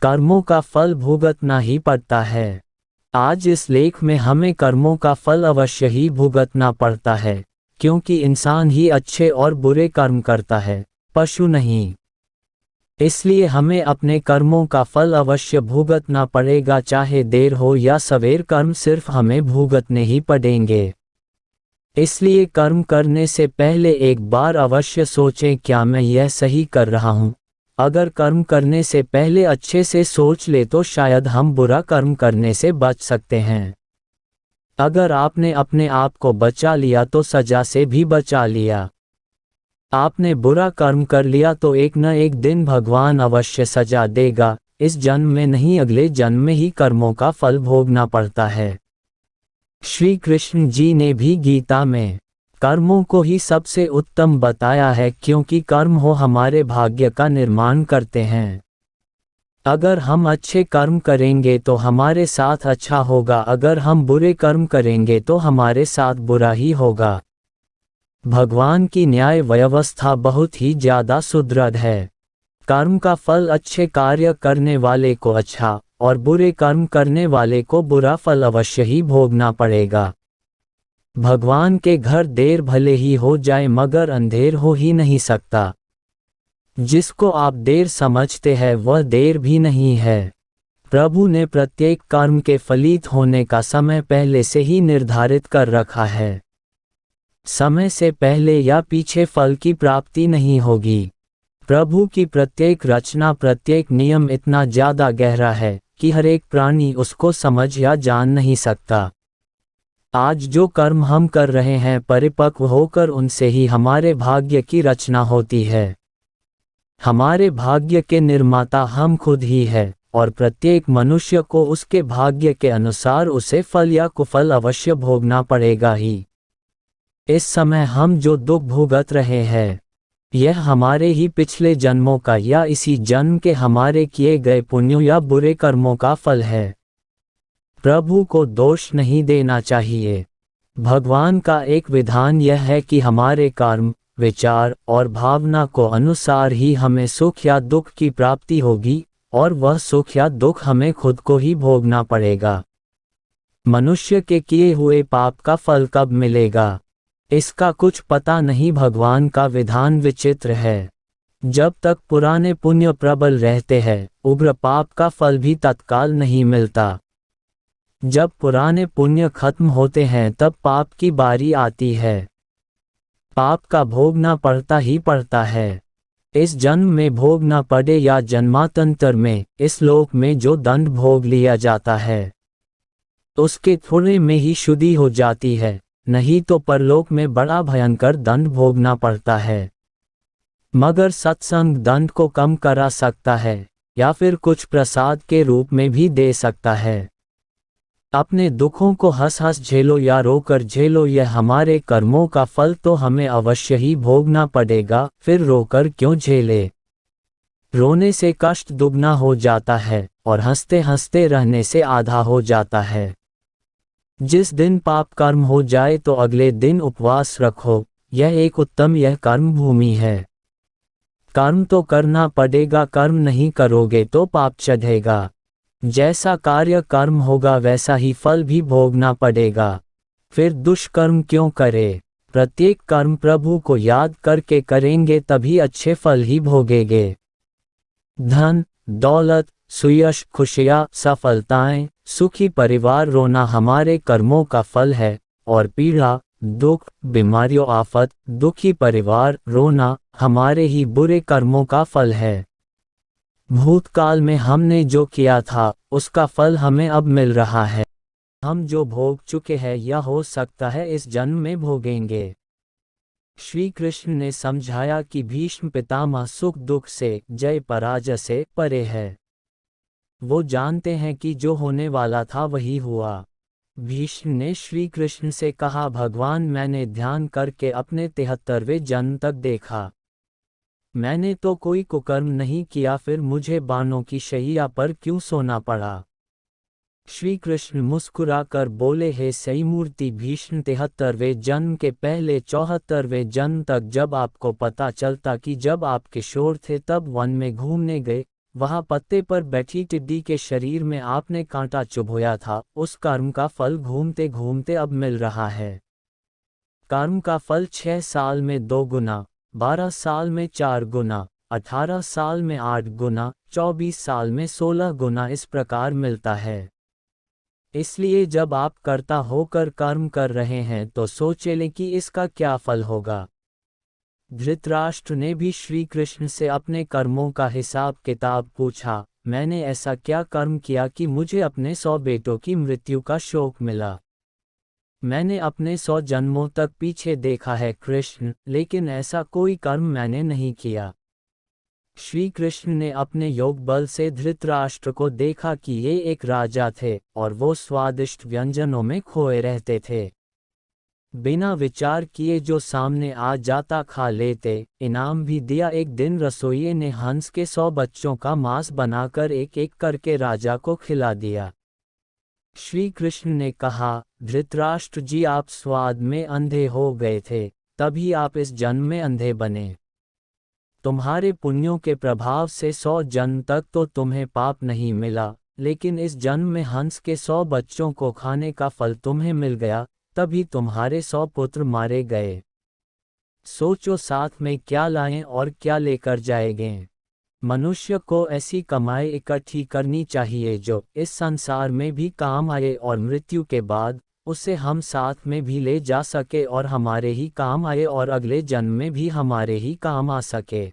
कर्मों का फल भुगतना ही पड़ता है। आज इस लेख में हमें कर्मों का फल अवश्य ही भुगतना पड़ता है, क्योंकि इंसान ही अच्छे और बुरे कर्म करता है, पशु नहीं। इसलिए हमें अपने कर्मों का फल अवश्य भुगतना पड़ेगा, चाहे देर हो या सवेर, कर्म सिर्फ हमें भुगतने ही पड़ेंगे। इसलिए कर्म करने से पहले एक बार अवश्य सोचें, क्या मैं यह सही कर रहा हूँ। अगर कर्म करने से पहले अच्छे से सोच ले तो शायद हम बुरा कर्म करने से बच सकते हैं। अगर आपने अपने आप को बचा लिया तो सजा से भी बचा लिया। आपने बुरा कर्म कर लिया तो एक न एक दिन भगवान अवश्य सजा देगा। इस जन्म में नहीं, अगले जन्म में ही कर्मों का फल भोगना पड़ता है। श्री कृष्ण जी ने भी गीता में कर्मों को ही सबसे उत्तम बताया है, क्योंकि कर्म हो हमारे भाग्य का निर्माण करते हैं। अगर हम अच्छे कर्म करेंगे तो हमारे साथ अच्छा होगा, अगर हम बुरे कर्म करेंगे तो हमारे साथ बुरा ही होगा। भगवान की न्याय व्यवस्था बहुत ही ज़्यादा सुदृढ़ है। कर्म का फल अच्छे कार्य करने वाले को अच्छा और बुरे कर्म करने वाले को बुरा फल अवश्य ही भोगना पड़ेगा। भगवान के घर देर भले ही हो जाए मगर अंधेर हो ही नहीं सकता। जिसको आप देर समझते हैं वह देर भी नहीं है। प्रभु ने प्रत्येक कर्म के फलित होने का समय पहले से ही निर्धारित कर रखा है। समय से पहले या पीछे फल की प्राप्ति नहीं होगी। प्रभु की प्रत्येक रचना, प्रत्येक नियम इतना ज़्यादा गहरा है कि हर एक प्राणी उसको समझ या जान नहीं सकता। आज जो कर्म हम कर रहे हैं, परिपक्व होकर उनसे ही हमारे भाग्य की रचना होती है। हमारे भाग्य के निर्माता हम खुद ही है और प्रत्येक मनुष्य को उसके भाग्य के अनुसार उसे फल या कुफल अवश्य भोगना पड़ेगा ही। इस समय हम जो दुख भुगत रहे हैं, यह हमारे ही पिछले जन्मों का या इसी जन्म के हमारे किए गए पुण्यों या बुरे कर्मों का फल है। प्रभु को दोष नहीं देना चाहिए। भगवान का एक विधान यह है कि हमारे कर्म, विचार और भावना को अनुसार ही हमें सुख या दुख की प्राप्ति होगी, और वह सुख या दुख हमें खुद को ही भोगना पड़ेगा। मनुष्य के किए हुए पाप का फल कब मिलेगा, इसका कुछ पता नहीं। भगवान का विधान विचित्र है। जब तक पुराने पुण्य प्रबल रहते हैं, उग्र पाप का फल भी तत्काल नहीं मिलता। जब पुराने पुण्य खत्म होते हैं तब पाप की बारी आती है। पाप का भोगना पड़ता ही पड़ता है। इस जन्म में भोगना पड़े या जन्मांतर में, इस लोक में जो दंड भोग लिया जाता है उसके थोड़े में ही शुद्धि हो जाती है, नहीं तो परलोक में बड़ा भयंकर दंड भोगना पड़ता है। मगर सत्संग दंड को कम करा सकता है या फिर कुछ प्रसाद के रूप में भी दे सकता है। अपने दुखों को हंस हंस झेलो या रोकर झेलो, यह हमारे कर्मों का फल तो हमें अवश्य ही भोगना पड़ेगा, फिर रोकर क्यों झेले। रोने से कष्ट दुगना हो जाता है और हंसते हंसते रहने से आधा हो जाता है। जिस दिन पाप कर्म हो जाए तो अगले दिन उपवास रखो, यह एक उत्तम यह कर्म भूमि है। कर्म तो करना पड़ेगा, कर्म नहीं करोगे तो पाप चढ़ेगा। जैसा कार्य कर्म होगा वैसा ही फल भी भोगना पड़ेगा। फिर दुष्कर्म क्यों करे। प्रत्येक कर्म प्रभु को याद करके करेंगे तभी अच्छे फल ही भोगेंगे। धन, दौलत, सुयश, खुशियाँ, सफलताएं, सुखी परिवार, रोना हमारे कर्मों का फल है, और पीड़ा, दुख, बीमारियों, आफत, दुखी परिवार, रोना हमारे ही बुरे कर्मों का फल है। भूतकाल में हमने जो किया था उसका फल हमें अब मिल रहा है। हम जो भोग चुके हैं या हो सकता है इस जन्म में भोगेंगे। श्री कृष्ण ने समझाया कि भीष्म पितामह सुख दुख से, जय पराजय से परे है। वो जानते हैं कि जो होने वाला था वही हुआ। भीष्म ने श्री कृष्ण से कहा, भगवान मैंने ध्यान करके अपने 73वें जन्म तक देखा। मैंने तो कोई कुकर्म नहीं किया, फिर मुझे बाणों की शैया पर क्यों सोना पड़ा। श्री कृष्ण मुस्कुराकर बोले, हे सई मूर्ति भीष्म, 73वें जन्म के पहले 74वें जन्म तक जब आपको पता चलता कि जब आप किशोर थे तब वन में घूमने गए, वहाँ पत्ते पर बैठी टिड्डी के शरीर में आपने कांटा चुभोया था, उस कर्म का फल घूमते घूमते अब मिल रहा है। कर्म का फल 6 साल में 2 गुना, 12 साल में 4 गुना, 18 साल में 8 गुना, 24 साल में 16 गुना इस प्रकार मिलता है। इसलिए जब आप कर्ता होकर कर्म कर रहे हैं तो सोच लें कि इसका क्या फल होगा। धृतराष्ट्र ने भी श्री कृष्ण से अपने कर्मों का हिसाब किताब पूछा, मैंने ऐसा क्या कर्म किया कि मुझे अपने 100 बेटों की मृत्यु का शोक मिला। मैंने अपने 100 जन्मों तक पीछे देखा है कृष्ण, लेकिन ऐसा कोई कर्म मैंने नहीं किया। श्री कृष्ण ने अपने योग बल से धृतराष्ट्र को देखा कि ये एक राजा थे और वो स्वादिष्ट व्यंजनों में खोए रहते थे। बिना विचार किए जो सामने आ जाता खा लेते। इनाम भी दिया। एक दिन रसोइये ने हंस के 100 बच्चों का मांस बनाकर एक एक करके राजा को खिला दिया। श्री कृष्ण ने कहा, धृतराष्ट्र जी, आप स्वाद में अंधे हो गए थे, तभी आप इस जन्म में अंधे बने। तुम्हारे पुण्यों के प्रभाव से 100 जन्म तक तो तुम्हें पाप नहीं मिला, लेकिन इस जन्म में हंस के 100 बच्चों को खाने का फल तुम्हें मिल गया, तभी तुम्हारे 100 पुत्र मारे गए। सोचो साथ में क्या लाएं और क्या लेकर जाएंगे। मनुष्य को ऐसी कमाई इकट्ठी करनी चाहिए जो इस संसार में भी काम आए और मृत्यु के बाद उसे हम साथ में भी ले जा सके और हमारे ही काम आए और अगले जन्म में भी हमारे ही काम आ सके।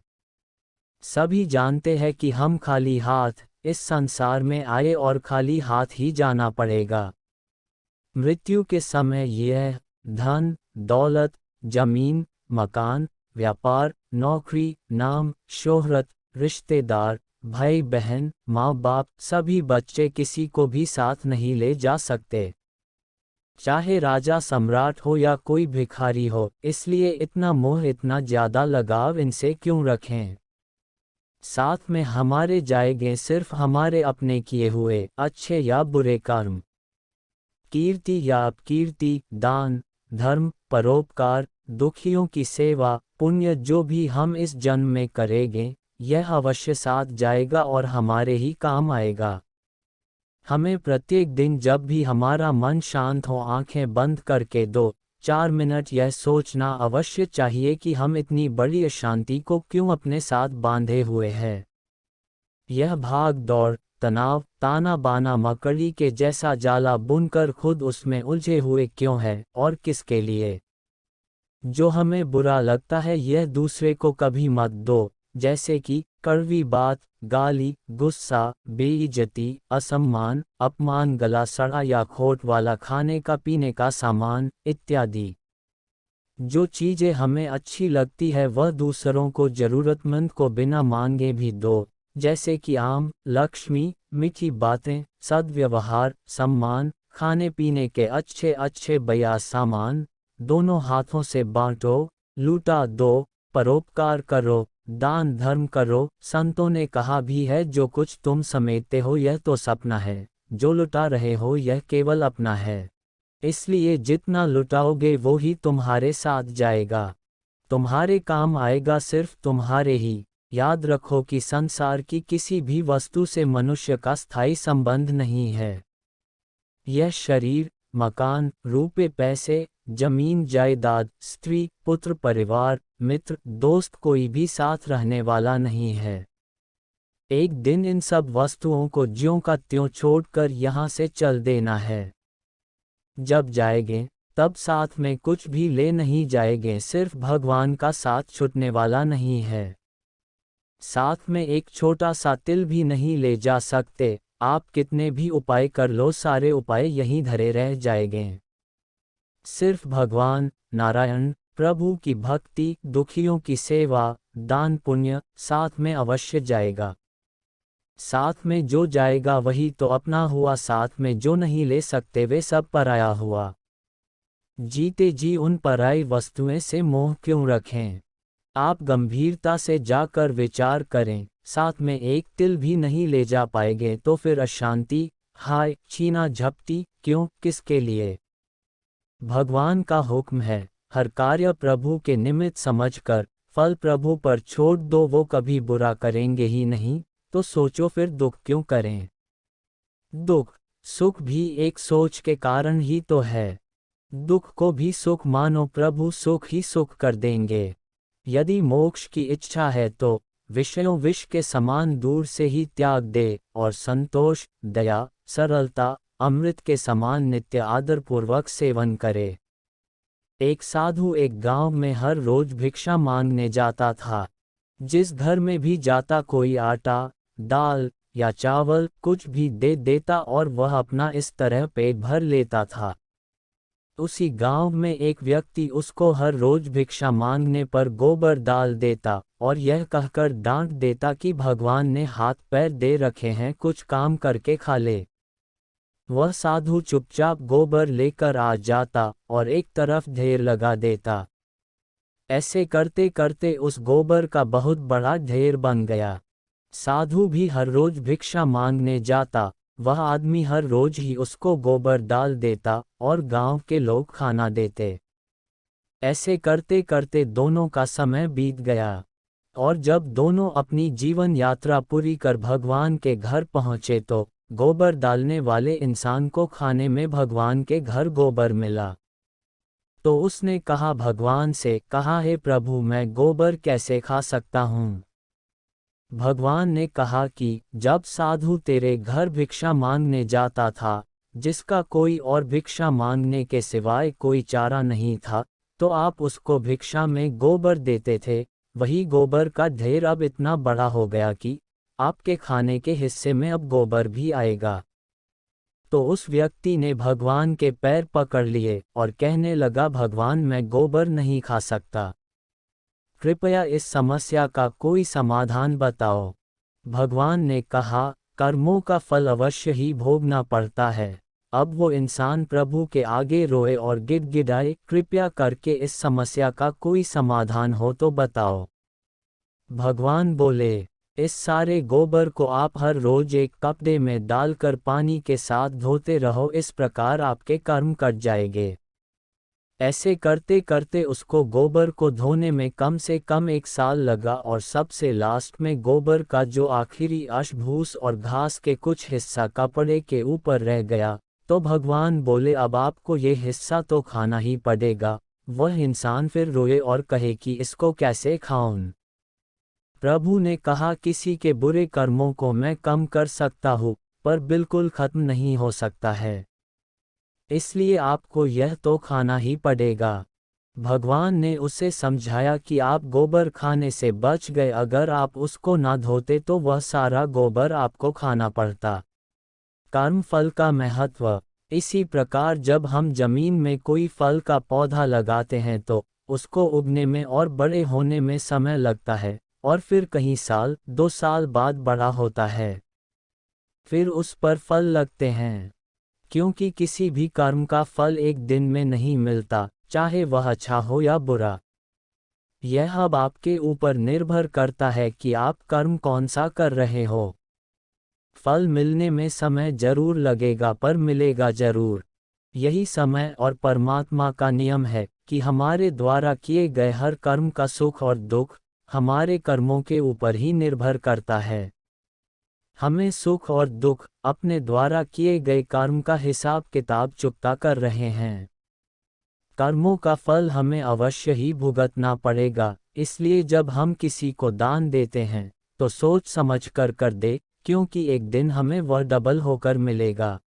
सभी जानते हैं कि हम खाली हाथ इस संसार में आए और खाली हाथ ही जाना पड़ेगा। मृत्यु के समय यह धन, दौलत, जमीन, मकान, व्यापार, नौकरी, नाम, शोहरत, रिश्तेदार, भाई बहन, माँ बाप, सभी बच्चे किसी को भी साथ नहीं ले जा सकते, चाहे राजा सम्राट हो या कोई भिखारी हो। इसलिए इतना मोह, इतना ज्यादा लगाव इनसे क्यों रखें। साथ में हमारे जाएंगे सिर्फ हमारे अपने किए हुए अच्छे या बुरे कर्म, कीर्ति या अपकीर्ति, दान, धर्म, परोपकार, दुखियों की सेवा, पुण्य जो भी हम इस जन्म में करेंगे, यह अवश्य साथ जाएगा और हमारे ही काम आएगा। हमें प्रत्येक दिन जब भी हमारा मन शांत हो आंखें बंद करके 2-4 मिनट यह सोचना अवश्य चाहिए कि हम इतनी बड़ी अशांति को क्यों अपने साथ बांधे हुए हैं। यह भाग दौड़, तनाव, ताना बाना मकड़ी के जैसा जाला बुनकर खुद उसमें उलझे हुए क्यों है और किसके लिए। जो हमें बुरा लगता है यह दूसरे को कभी मत दो, जैसे कि कड़वी बात, गाली, गुस्सा, बेइज्जती, असम्मान, अपमान, गला सड़ा या खोट वाला खाने का पीने का सामान इत्यादि। जो चीज़ें हमें अच्छी लगती है वह दूसरों को जरूरतमंद को बिना मांगे भी दो, जैसे कि आम, लक्ष्मी, मीठी बातें, सद्व्यवहार, सम्मान, खाने पीने के अच्छे अच्छे बया सामान, दोनों हाथों से बांटो, लूटा दो, परोपकार करो, दान धर्म करो। संतों ने कहा भी है, जो कुछ तुम समेटते हो यह तो सपना है, जो लुटा रहे हो यह केवल अपना है। इसलिए जितना लुटाओगे वो ही तुम्हारे साथ जाएगा, तुम्हारे काम आएगा सिर्फ तुम्हारे ही। याद रखो कि संसार की किसी भी वस्तु से मनुष्य का स्थायी संबंध नहीं है। यह शरीर, मकान, रुपए पैसे, जमीन जायदाद, स्त्री, पुत्र, परिवार, मित्र, दोस्त कोई भी साथ रहने वाला नहीं है। एक दिन इन सब वस्तुओं को ज्यों का त्यों छोड़कर यहाँ से चल देना है। जब जाएंगे तब साथ में कुछ भी ले नहीं जाएंगे, सिर्फ भगवान का साथ छूटने वाला नहीं है। साथ में एक छोटा सा तिल भी नहीं ले जा सकते। आप कितने भी उपाय कर लो, सारे उपाय यहीं धरे रह जाएंगे। सिर्फ भगवान नारायण प्रभु की भक्ति, दुखियों की सेवा, दान पुण्य साथ में अवश्य जाएगा। साथ में जो जाएगा वही तो अपना हुआ, साथ में जो नहीं ले सकते वे सब पराया हुआ। जीते जी उन पराई वस्तुएं से मोह क्यों रखें। आप गंभीरता से जाकर विचार करें, साथ में एक तिल भी नहीं ले जा पाएंगे तो फिर अशांति, हाय, छीना झपटी क्यों, किसके लिए। भगवान का हुक्म है, हर कार्य प्रभु के निमित्त समझकर फल प्रभु पर छोड़ दो, वो कभी बुरा करेंगे ही नहीं, तो सोचो फिर दुख क्यों करें। दुख सुख भी एक सोच के कारण ही तो है। दुख को भी सुख मानो, प्रभु सुख ही सुख कर देंगे। यदि मोक्ष की इच्छा है तो विषयों विष के समान दूर से ही त्याग दे और संतोष, दया, सरलता, अमृत के समान नित्य आदरपूर्वक सेवन करे। एक साधु एक गांव में हर रोज भिक्षा मांगने जाता था। जिस घर में भी जाता कोई आटा, दाल या चावल कुछ भी दे देता और वह अपना इस तरह पेट भर लेता था। उसी गांव में एक व्यक्ति उसको हर रोज भिक्षा मांगने पर गोबर डाल देता और यह कहकर डांट देता कि भगवान ने हाथ पैर दे रखे हैं, कुछ काम करके खा ले। वह साधु चुपचाप गोबर लेकर आ जाता और एक तरफ ढेर लगा देता। ऐसे करते करते उस गोबर का बहुत बड़ा ढेर बन गया। साधु भी हर रोज भिक्षा मांगने जाता, वह आदमी हर रोज ही उसको गोबर डाल देता और गांव के लोग खाना देते। ऐसे करते करते दोनों का समय बीत गया और जब दोनों अपनी जीवन यात्रा पूरी कर भगवान के घर पहुंचे तो गोबर डालने वाले इंसान को खाने में भगवान के घर गोबर मिला। तो उसने कहा भगवान से, कहा हे प्रभु, मैं गोबर कैसे खा सकता हूँ। भगवान ने कहा कि जब साधु तेरे घर भिक्षा मांगने जाता था, जिसका कोई और भिक्षा मांगने के सिवाय कोई चारा नहीं था, तो आप उसको भिक्षा में गोबर देते थे। वही गोबर का ढेर अब इतना बड़ा हो गया कि आपके खाने के हिस्से में अब गोबर भी आएगा। तो उस व्यक्ति ने भगवान के पैर पकड़ लिए और कहने लगा, भगवान मैं गोबर नहीं खा सकता, कृपया इस समस्या का कोई समाधान बताओ। भगवान ने कहा, कर्मों का फल अवश्य ही भोगना पड़ता है। अब वो इंसान प्रभु के आगे रोए और गिड़गिड़ाए, कृपया करके इस समस्या का कोई समाधान हो तो बताओ। भगवान बोले, इस सारे गोबर को आप हर रोज एक कपड़े में डालकर पानी के साथ धोते रहो, इस प्रकार आपके कर्म कट जाएंगे। ऐसे करते करते उसको गोबर को धोने में कम से कम 1 साल लगा और सबसे लास्ट में गोबर का जो आखिरी अंश भूस और घास के कुछ हिस्सा कपड़े के ऊपर रह गया। तो भगवान बोले, अब आपको ये हिस्सा तो खाना ही पड़ेगा। वह इंसान फिर रोए और कहे कि इसको कैसे खाऊं। प्रभु ने कहा, किसी के बुरे कर्मों को मैं कम कर सकता हूँ, पर बिल्कुल खत्म नहीं हो सकता है, इसलिए आपको यह तो खाना ही पड़ेगा। भगवान ने उसे समझाया कि आप गोबर खाने से बच गए, अगर आप उसको ना धोते तो वह सारा गोबर आपको खाना पड़ता। कर्म फल का महत्व। इसी प्रकार जब हम जमीन में कोई फल का पौधा लगाते हैं तो उसको उगने में और बड़े होने में समय लगता है और फिर कई साल 2 साल बाद बड़ा होता है, फिर उस पर फल लगते हैं। क्योंकि किसी भी कर्म का फल एक दिन में नहीं मिलता, चाहे वह अच्छा हो या बुरा। यह अब आपके ऊपर निर्भर करता है कि आप कर्म कौन सा कर रहे हो। फल मिलने में समय जरूर लगेगा, पर मिलेगा जरूर। यही समय और परमात्मा का नियम है कि हमारे द्वारा किए गए हर कर्म का सुख और दुख हमारे कर्मों के ऊपर ही निर्भर करता है। हमें सुख और दुख अपने द्वारा किए गए कर्म का हिसाब किताब चुकता कर रहे हैं। कर्मों का फल हमें अवश्य ही भुगतना पड़ेगा, इसलिए जब हम किसी को दान देते हैं तो सोच समझ कर दे, क्योंकि एक दिन हमें वह डबल होकर मिलेगा।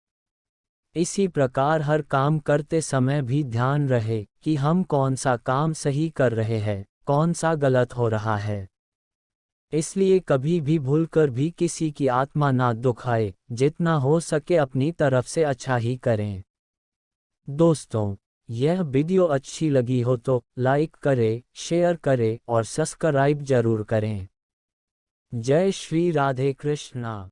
इसी प्रकार हर काम करते समय भी ध्यान रहे कि हम कौन सा काम सही कर रहे हैं, कौन सा गलत हो रहा है। इसलिए कभी भी भूलकर भी किसी की आत्मा ना दुखाए, जितना हो सके अपनी तरफ से अच्छा ही करें। दोस्तों, यह वीडियो अच्छी लगी हो तो लाइक करें, शेयर करें और सब्सक्राइब जरूर करें। जय श्री राधे कृष्णा।